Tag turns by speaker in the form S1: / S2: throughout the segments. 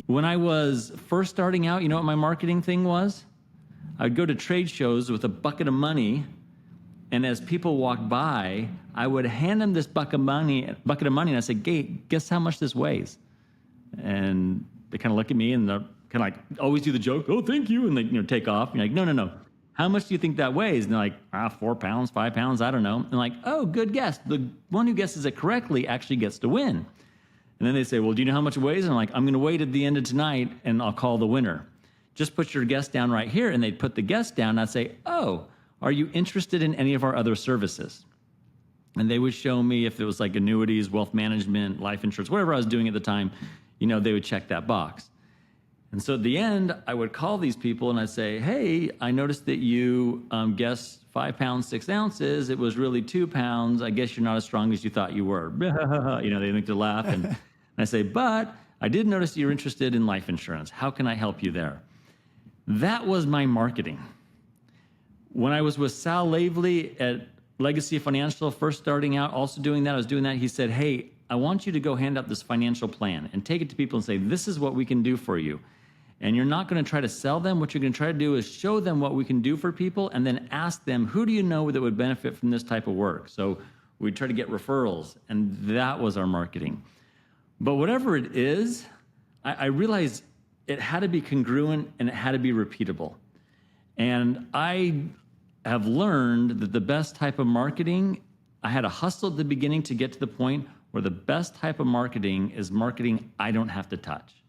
S1: When I was first starting out, you know what my marketing thing was? I'd go to trade shows with a bucket of money, and as people walked by, I would hand them this bucket of money, and I said, "Hey, guess how much this weighs?" And they kind of look at me and they're kind of like always do the joke, "Oh, thank you," and they take off. And you're like, "No, no, no. How much do you think that weighs?" And they're like, 4 pounds, 5 pounds, I don't know. And like, "Oh, good guess. The one who guesses it correctly actually gets to win." And then they say, "Well, do you know how much it weighs?" And I'm like, "I'm going to wait at the end of tonight and I'll call the winner. Just put your guess down right here." And they'd put the guess down. And I'd say, "Oh, are you interested in any of our other services?" And they would show me if it was like annuities, wealth management, life insurance, whatever I was doing at the time, they would check that box. And so at the end, I would call these people and I'd say, "Hey, I noticed that you guessed 5 pounds, 6 ounces. It was really 2 pounds. I guess you're not as strong as you thought you were." They make to laugh. And I say, "But I did notice you're interested in life insurance. How can I help you there?" That was my marketing. When I was with Sal Lavely at Legacy Financial, first starting out, also doing that, I was doing that. He said, "Hey, I want you to go hand out this financial plan and take it to people and say, this is what we can do for you. And you're not going to try to sell them. What you're going to try to do is show them what we can do for people and then ask them, who do you know that would benefit from this type of work?" So we try to get referrals, and that was our marketing. But whatever it is, I realized it had to be congruent and it had to be repeatable. And I have learned that the best type of marketing, I had to hustle at the beginning to get to the point where the best type of marketing is marketing I don't have to touch,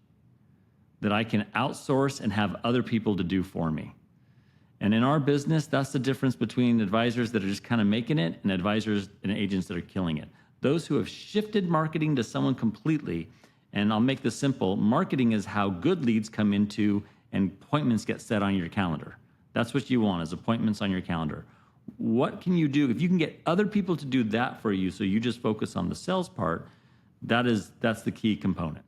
S1: that I can outsource and have other people to do for me. And in our business, that's the difference between advisors that are just kind of making it and advisors and agents that are killing it. Those who have shifted marketing to someone completely, and I'll make this simple, marketing is how good leads come into and appointments get set on your calendar. That's what you want, is appointments on your calendar. What can you do if you can get other people to do that for you, so you just focus on the sales part? That's the key component.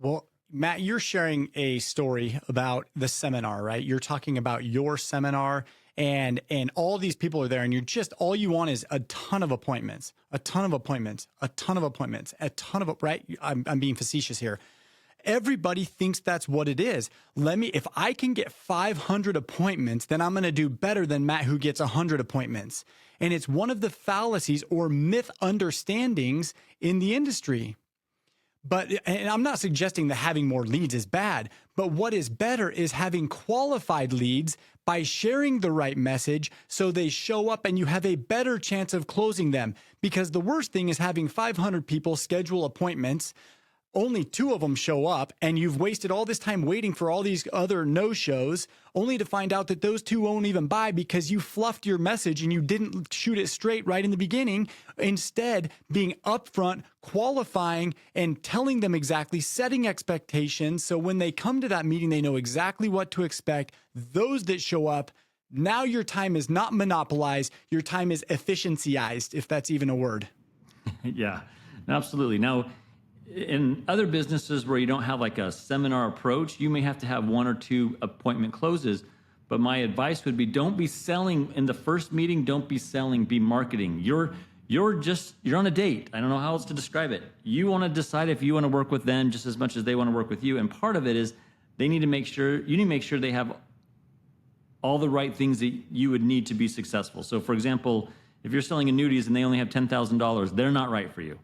S2: Well, Matt, you're sharing a story about the seminar, right? You're talking about your seminar, and all these people are there, and all you want is a ton of appointments, right? I'm being facetious here. Everybody thinks that's what it is. If I can get 500 appointments, then I'm going to do better than Matt, who gets 100 appointments. And it's one of the fallacies or myth understandings in the industry. And I'm not suggesting that having more leads is bad, but what is better is having qualified leads by sharing the right message so they show up and you have a better chance of closing them. Because the worst thing is having 500 people schedule appointments, only 2 of them show up, and you've wasted all this time waiting for all these other no-shows, only to find out that those 2 won't even buy because you fluffed your message and you didn't shoot it straight right in the beginning. Instead, being upfront, qualifying, and telling them exactly, setting expectations, so when they come to that meeting, they know exactly what to expect. Those that show up, now your time is not monopolized, your time is efficiencyized, if that's even a word.
S1: Yeah, absolutely. Now, in other businesses where you don't have like a seminar approach, you may have to have 1 or 2 appointment closes. But my advice would be, don't be selling in the first meeting. Don't be selling, be marketing. You're on a date. I don't know how else to describe it. You want to decide if you want to work with them just as much as they want to work with you. And part of it is you need to make sure they have all the right things that you would need to be successful. So for example, if you're selling annuities and they only have $10,000, they're not right for you.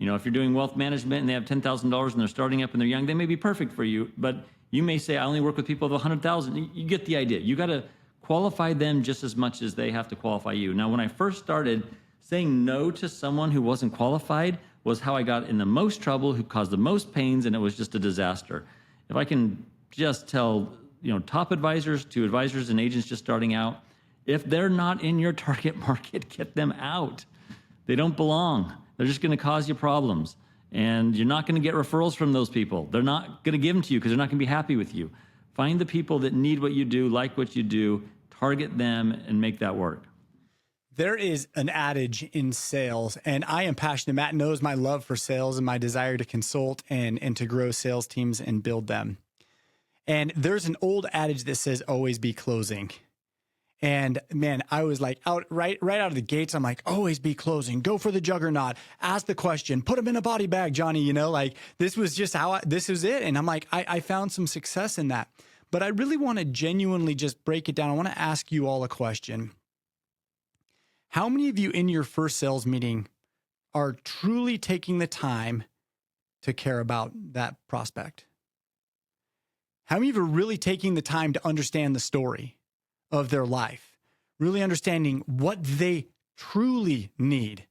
S1: If you're doing wealth management and they have $10,000 and they're starting up and they're young, they may be perfect for you, but you may say, "I only work with people of 100,000. You get the idea. You got to qualify them just as much as they have to qualify you. Now, when I first started, saying no to someone who wasn't qualified was how I got in the most trouble, who caused the most pains, and it was just a disaster. If I can just tell, top advisors to advisors and agents just starting out, if they're not in your target market, get them out. They don't belong. They're just going to cause you problems. And you're not going to get referrals from those people. They're not going to give them to you because they're not going to be happy with you. Find the people that need what you do, like what you do, target them, and make that work.
S2: There is an adage in sales, and I am passionate. Matt knows my love for sales and my desire to consult and to grow sales teams and build them. And there's an old adage that says, always be closing. And man, I was like right out of the gates. I'm like, always be closing, go for the juggernaut, ask the question, put them in a body bag, Johnny, you know, like this was just this was it. And I'm like, I found some success in that, but I really want to genuinely just break it down. I want to ask you all a question. How many of you in your first sales meeting are truly taking the time to care about that prospect? How many of you are really taking the time to understand the story of their life, really understanding what they truly need